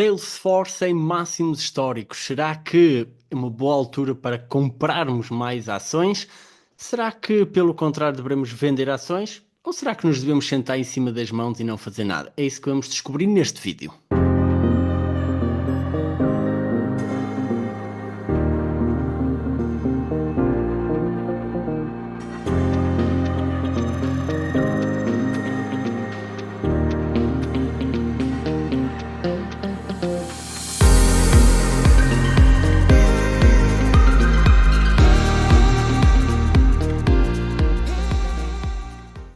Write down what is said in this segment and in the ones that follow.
Salesforce em máximos históricos. Será que é uma boa altura para comprarmos mais ações? Será que, pelo contrário, devemos vender ações? Ou será que nos devemos sentar em cima das mãos e não fazer nada? É isso que vamos descobrir neste vídeo.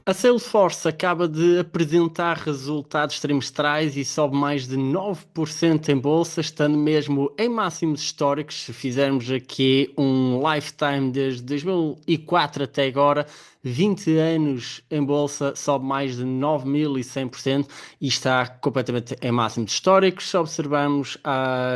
A Salesforce acaba de apresentar resultados trimestrais e sobe mais de 9% em bolsa, estando mesmo em máximos históricos. Se fizermos aqui um lifetime desde 2004 até agora, 20 anos em bolsa, sobe mais de 9.100% e está completamente em máximos históricos. Se observamos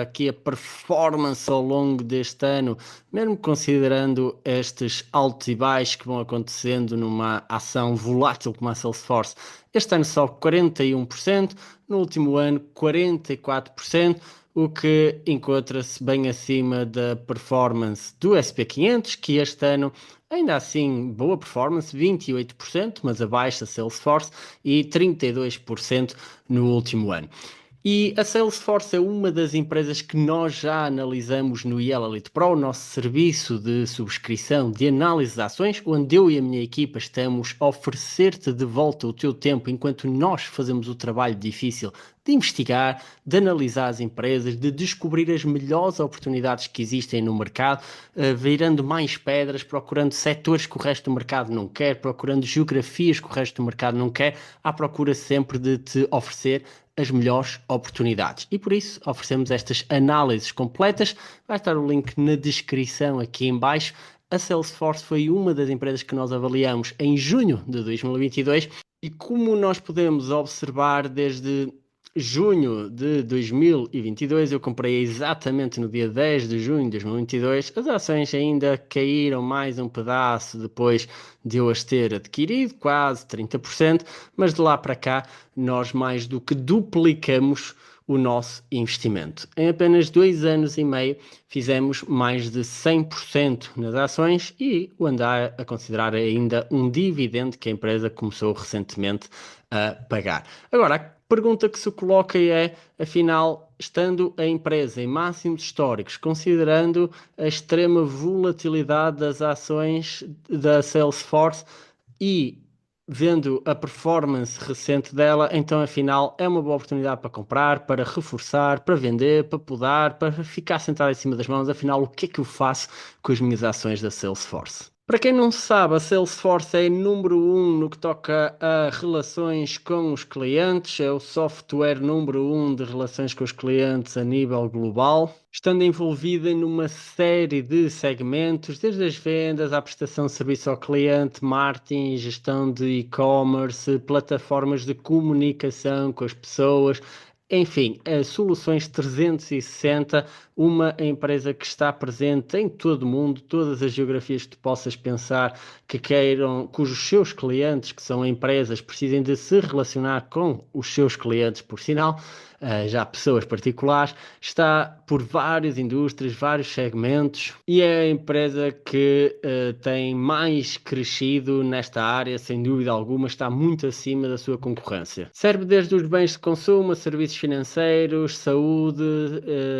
aqui a performance ao longo deste ano, mesmo considerando estes altos e baixos que vão acontecendo numa ação volátil como a Salesforce, este ano sobe 41%, no último ano 44%, o que encontra-se bem acima da performance do SP500, que este ano ainda assim boa performance, 28%, mas abaixo da Salesforce, e 32% no último ano. E a Salesforce é uma das empresas que nós já analisamos no Yellow Elite Pro, o nosso serviço de subscrição de análise de ações, onde eu e a minha equipa estamos a oferecer-te de volta o teu tempo enquanto nós fazemos o trabalho difícil de investigar, de analisar as empresas, de descobrir as melhores oportunidades que existem no mercado, virando mais pedras, procurando setores que o resto do mercado não quer, procurando geografias que o resto do mercado não quer, à procura sempre de te oferecer as melhores oportunidades. E por isso oferecemos estas análises completas. Vai estar o link na descrição aqui em baixo. A Salesforce foi uma das empresas que nós avaliamos em junho de 2022 e como nós podemos observar desde junho de 2022, eu comprei exatamente no dia 10 de junho de 2022, as ações ainda caíram mais um pedaço depois de eu as ter adquirido, quase 30%, mas de lá para cá nós mais do que duplicamos o nosso investimento. Em apenas 2 anos e meio fizemos mais de 100% nas ações e o andar a considerar ainda um dividendo que a empresa começou recentemente a pagar. Agora, a pergunta que se coloca é, afinal, estando a empresa em máximos históricos, considerando a extrema volatilidade das ações da Salesforce e vendo a performance recente dela, então afinal é uma boa oportunidade para comprar, para reforçar, para vender, para podar, para ficar sentado em cima das mãos. Afinal, o que é que eu faço com as minhas ações da Salesforce? Para quem não sabe, a Salesforce é número 1 no que toca a relações com os clientes, é o software número 1 de relações com os clientes a nível global, estando envolvida numa série de segmentos, desde as vendas à prestação de serviço ao cliente, marketing, gestão de e-commerce, plataformas de comunicação com as pessoas, enfim, soluções 360, uma empresa que está presente em todo o mundo, todas as geografias que tu possas pensar que queiram, cujos seus clientes, que são empresas, precisem de se relacionar com os seus clientes, por sinal, já pessoas particulares, está por várias indústrias, vários segmentos e é a empresa que tem mais crescido nesta área, sem dúvida alguma, está muito acima da sua concorrência. Serve desde os bens de consumo, a serviços financeiros, saúde,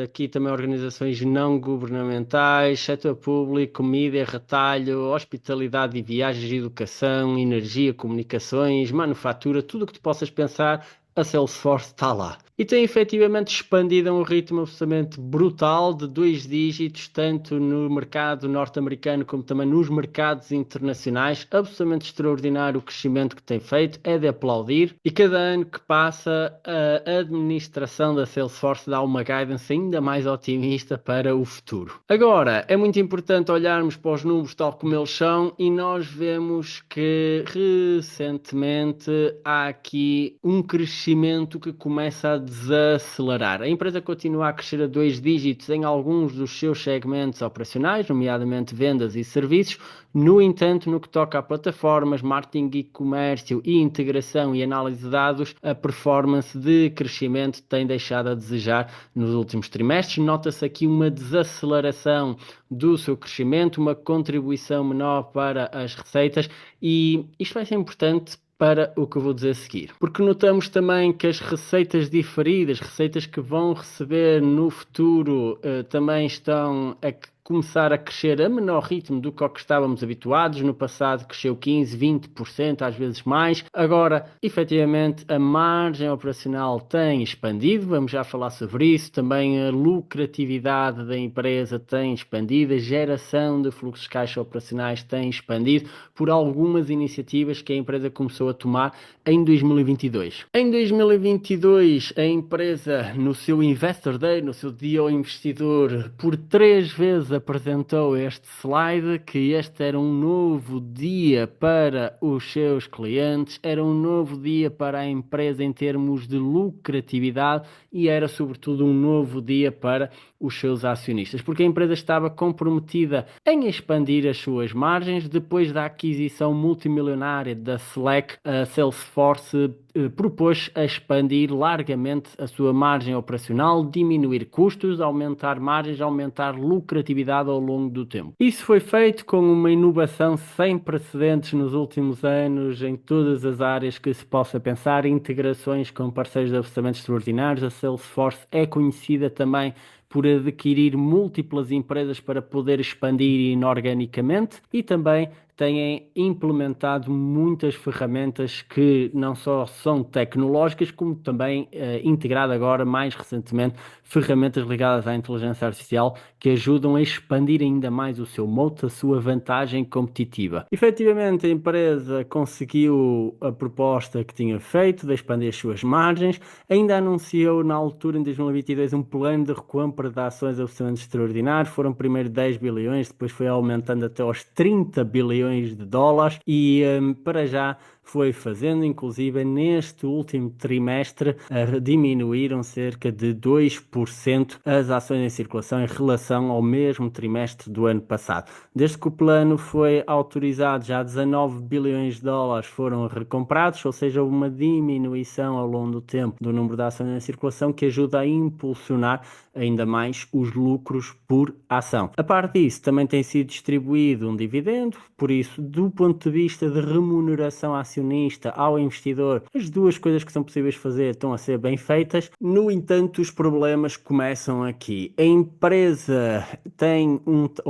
aqui também organizações não governamentais, setor público, mídia, retalho, hospitalidade e viagens, educação, energia, comunicações, manufatura, tudo o que tu possas pensar, a Salesforce está lá. E tem efetivamente expandido a um ritmo absolutamente brutal de 2 dígitos, tanto no mercado norte-americano como também nos mercados internacionais. Absolutamente extraordinário o crescimento que tem feito, é de aplaudir. E cada ano que passa, a administração da Salesforce dá uma guidance ainda mais otimista para o futuro. Agora, é muito importante olharmos para os números tal como eles são e nós vemos que recentemente há aqui um crescimento crescimento que começa a desacelerar. A empresa continua a crescer a 2 dígitos em alguns dos seus segmentos operacionais, nomeadamente vendas e serviços. No entanto, no que toca a plataformas, marketing e comércio e integração e análise de dados, a performance de crescimento tem deixado a desejar nos últimos trimestres. Nota-se aqui uma desaceleração do seu crescimento, uma contribuição menor para as receitas, e isto vai ser importante para o que eu vou dizer a seguir. Porque notamos também que as receitas diferidas, receitas que vão receber no futuro, também estão a começar a crescer a menor ritmo do que ao que estávamos habituados. No passado cresceu 15, 20%, às vezes mais. Agora, efetivamente, a margem operacional tem expandido, vamos já falar sobre isso. Também a lucratividade da empresa tem expandido, a geração de fluxos de caixa operacionais tem expandido por algumas iniciativas que a empresa começou a tomar em 2022. Em 2022, a empresa, no seu Investor Day, no seu dia ao investidor, por 3 vezes apresentou este slide, que este era um novo dia para os seus clientes, era um novo dia para a empresa em termos de lucratividade e era sobretudo um novo dia para os seus acionistas, porque a empresa estava comprometida em expandir as suas margens. Depois da aquisição multimilionária da Slack, a Salesforce propôs a expandir largamente a sua margem operacional, diminuir custos, aumentar margens, aumentar lucratividade ao longo do tempo. Isso foi feito com uma inovação sem precedentes nos últimos anos em todas as áreas que se possa pensar, integrações com parceiros de absolutamente extraordinários. A Salesforce é conhecida também por adquirir múltiplas empresas para poder expandir inorganicamente, e também têm implementado muitas ferramentas que não só são tecnológicas, como também integrado agora, mais recentemente, ferramentas ligadas à inteligência artificial que ajudam a expandir ainda mais o seu moat, a sua vantagem competitiva. Efetivamente, a empresa conseguiu a proposta que tinha feito de expandir as suas margens, ainda anunciou na altura, em 2022, um plano de recompra de ações absolutamente extraordinário. Foram primeiro 10 bilhões, depois foi aumentando até aos 30 bilhões de dólares e para já foi fazendo, inclusive neste último trimestre, diminuíram cerca de 2% as ações em circulação em relação ao mesmo trimestre do ano passado. Desde que o plano foi autorizado, já 19 bilhões de dólares foram recomprados, ou seja, uma diminuição ao longo do tempo do número de ações em circulação, que ajuda a impulsionar ainda mais os lucros por ação. A parte disso, também tem sido distribuído um dividendo, por isso, do ponto de vista de remuneração acionista ao investidor, as duas coisas que são possíveis fazer estão a ser bem feitas. No entanto, os problemas começam aqui. A empresa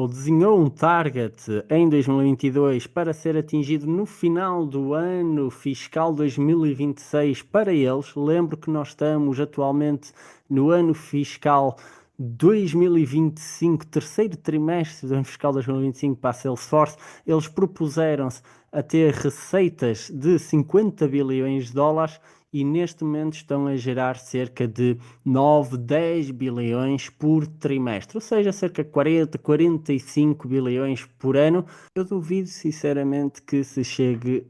desenhou um target em 2022 para ser atingido no final do ano fiscal 2026 para eles. Lembro que nós estamos atualmente no ano fiscal 2025, terceiro trimestre do ano fiscal 2025 para a Salesforce. Eles propuseram-se a ter receitas de 50 bilhões de dólares e neste momento estão a gerar cerca de 9, 10 bilhões por trimestre, ou seja, cerca de 40, 45 bilhões por ano. Eu duvido sinceramente que se chegue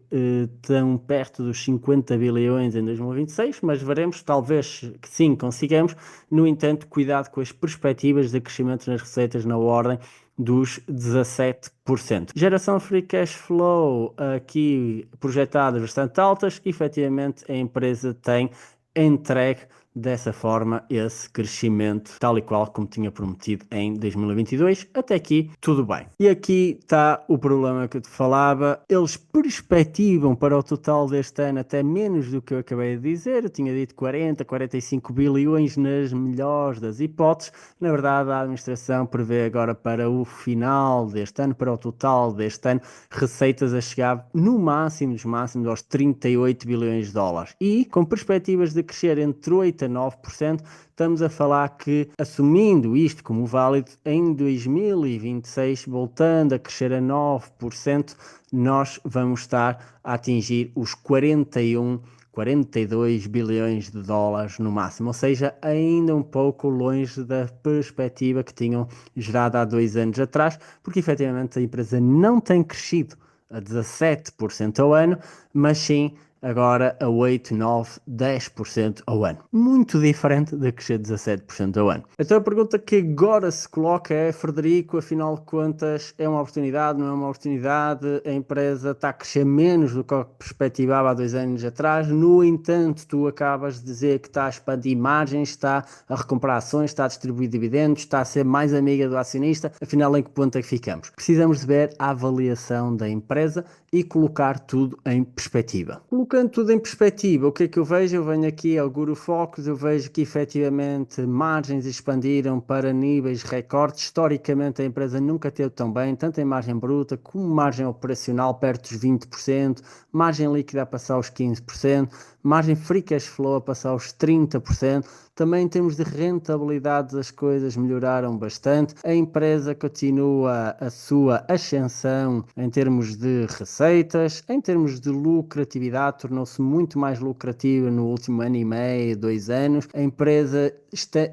tão perto dos 50 bilhões em 2026, mas veremos, talvez que sim, consigamos. No entanto, cuidado com as perspectivas de crescimento nas receitas na ordem dos 17%. Geração free cash flow aqui projetadas bastante altas. Efetivamente, a empresa tem entregue dessa forma esse crescimento, tal e qual como tinha prometido em 2022. Até aqui, tudo bem. E aqui está o problema que eu te falava. Eles perspectivam para o total deste ano até menos do que eu acabei de dizer. Eu tinha dito 40, 45 bilhões nas melhores das hipóteses. Na verdade, a administração prevê agora para o final deste ano, para o total deste ano, receitas a chegar no máximo dos máximos aos 38 bilhões de dólares. E com perspectivas de crescer entre 8 a 9%, estamos a falar que, assumindo isto como válido, em 2026, voltando a crescer a 9%, nós vamos estar a atingir os 42 bilhões de dólares no máximo, ou seja, ainda um pouco longe da perspectiva que tinham gerado há 2 anos atrás, porque efetivamente a empresa não tem crescido a 17% ao ano, mas sim agora a 8, 9, 10% ao ano. Muito diferente de crescer 17% ao ano. Então a pergunta que agora se coloca é, Frederico, afinal de contas, é uma oportunidade, não é uma oportunidade? A empresa está a crescer menos do que perspectivava há 2 anos atrás. No entanto, tu acabas de dizer que está a expandir margens, está a recomprar ações, está a distribuir dividendos, está a ser mais amiga do acionista. Afinal, em que ponto é que ficamos? Precisamos de ver a avaliação da empresa e colocar tudo em perspectiva. Colocando tudo em perspectiva, o que é que eu vejo? Eu venho aqui ao Guru Focus, eu vejo que efetivamente margens expandiram para níveis recordes. Historicamente a empresa nunca teve tão bem, tanto em margem bruta como margem operacional perto dos 20%, margem líquida a passar aos 15%, margem free cash flow a passar aos 30%. Também em termos de rentabilidade as coisas melhoraram bastante. A empresa continua a sua ascensão em termos de receitas, em termos de lucratividade, tornou-se muito mais lucrativa no último ano e meio, 2 anos. A empresa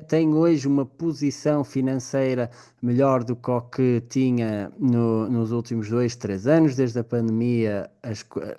tem hoje uma posição financeira melhor do que o que tinha nos últimos 2, 3 anos, desde a pandemia,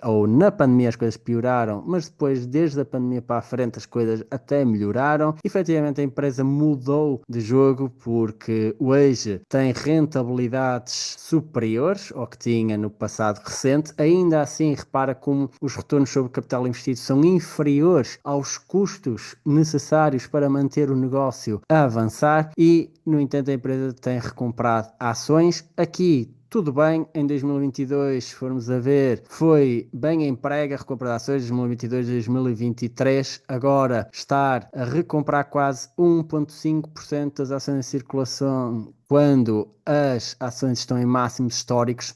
ou na pandemia as coisas pioraram, mas depois, desde a pandemia para a frente, as coisas até melhoraram. Efetivamente, a empresa mudou de jogo porque hoje tem rentabilidades superiores ao que tinha no passado recente. Ainda assim, repara como os retornos sobre o capital investido são inferiores aos custos necessários para manter o negócio a avançar e, no entanto, a empresa tem recomprado ações. Aqui tudo bem, em 2022, se formos a ver, foi bem emprego a recompra de ações, 2022 2023, agora estar a recomprar quase 1,5% das ações em circulação quando as ações estão em máximos históricos,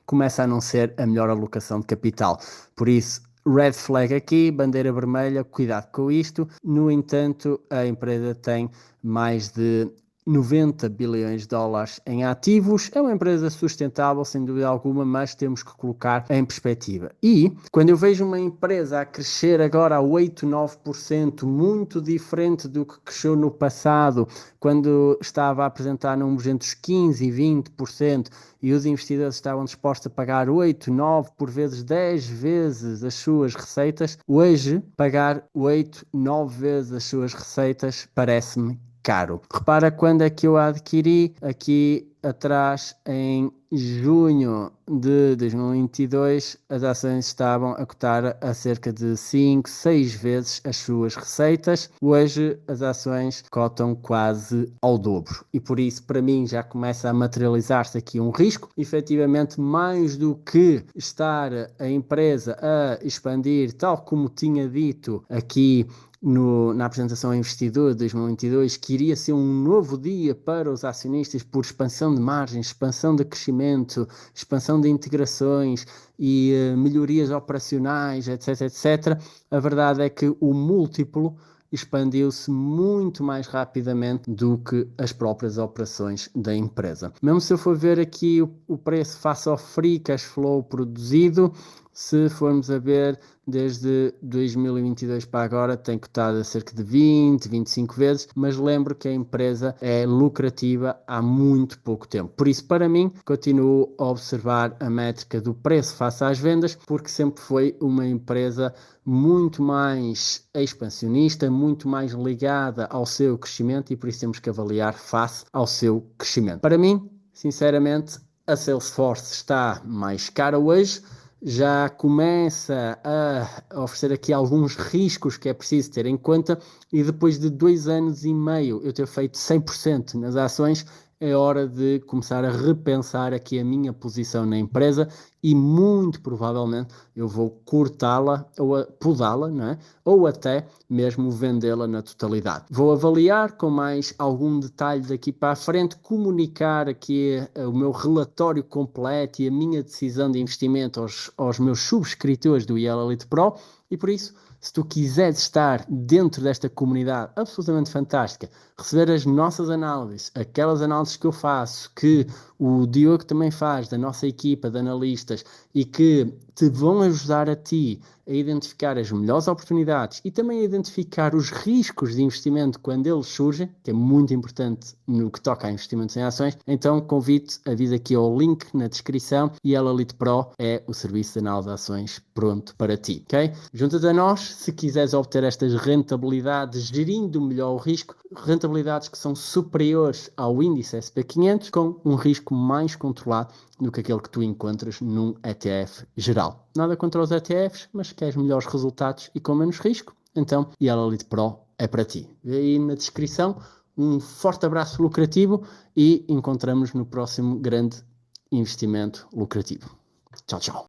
começa a não ser a melhor alocação de capital. Por isso, red flag aqui, bandeira vermelha, cuidado com isto. No entanto, a empresa tem mais de 90 bilhões de dólares em ativos. É uma empresa sustentável, sem dúvida alguma, mas temos que colocar em perspectiva. E quando eu vejo uma empresa a crescer agora a 8, 9%, muito diferente do que cresceu no passado, quando estava a apresentar números entre os 15% e 20%, e os investidores estavam dispostos a pagar 8, 9, por vezes 10 vezes as suas receitas, hoje pagar 8, 9 vezes as suas receitas parece-me caro. Repara quando é que eu a adquiri, aqui atrás em junho de 2022, as ações estavam a cotar a cerca de 5, 6 vezes as suas receitas. Hoje as ações cotam quase ao dobro e por isso para mim já começa a materializar-se aqui um risco. Efetivamente, mais do que estar a empresa a expandir, tal como tinha dito aqui na apresentação ao investidor de 2022, que iria ser um novo dia para os acionistas por expansão de margens, expansão de crescimento, expansão de integrações e melhorias operacionais, etc, etc. A verdade é que o múltiplo expandiu-se muito mais rapidamente do que as próprias operações da empresa. Mesmo se eu for ver aqui o preço face ao free cash flow produzido, se formos a ver desde 2022 para agora, tem cotado a cerca de 20, 25 vezes, mas lembro que a empresa é lucrativa há muito pouco tempo. Por isso, para mim, continuo a observar a métrica do preço face às vendas, porque sempre foi uma empresa muito mais expansionista, muito mais ligada ao seu crescimento e por isso temos que avaliar face ao seu crescimento. Para mim, sinceramente, a Salesforce está mais cara hoje, já começa a oferecer aqui alguns riscos que é preciso ter em conta e depois de 2 anos e meio eu ter feito 100% nas ações, é hora de começar a repensar aqui a minha posição na empresa e muito provavelmente eu vou cortá-la ou podá-la, não é? Ou até mesmo vendê-la na totalidade. Vou avaliar com mais algum detalhe daqui para a frente, comunicar aqui o meu relatório completo e a minha decisão de investimento aos meus subscritores do Yellow Elite Pro e por isso, se tu quiseres estar dentro desta comunidade absolutamente fantástica, receber as nossas análises, aquelas análises que eu faço, que o Diogo também faz, da nossa equipa de analistas, e que te vão ajudar a ti a identificar as melhores oportunidades e também a identificar os riscos de investimento quando eles surgem, que é muito importante no que toca a investimentos em ações, então convido-te a vir aqui ao link na descrição e a Elite Pro é o serviço de análise de ações pronto para ti, ok? Junta-te a nós se quiseres obter estas rentabilidades gerindo melhor o risco, rentabilidades que são superiores ao índice SP500 com um risco mais controlado do que aquele que tu encontras num ETF geral. Nada contra os ETFs, mas queres melhores resultados e com menos risco? Então, a Elite Pro é para ti. Vê aí na descrição. Um forte abraço lucrativo e encontramos no próximo grande investimento lucrativo. Tchau, tchau.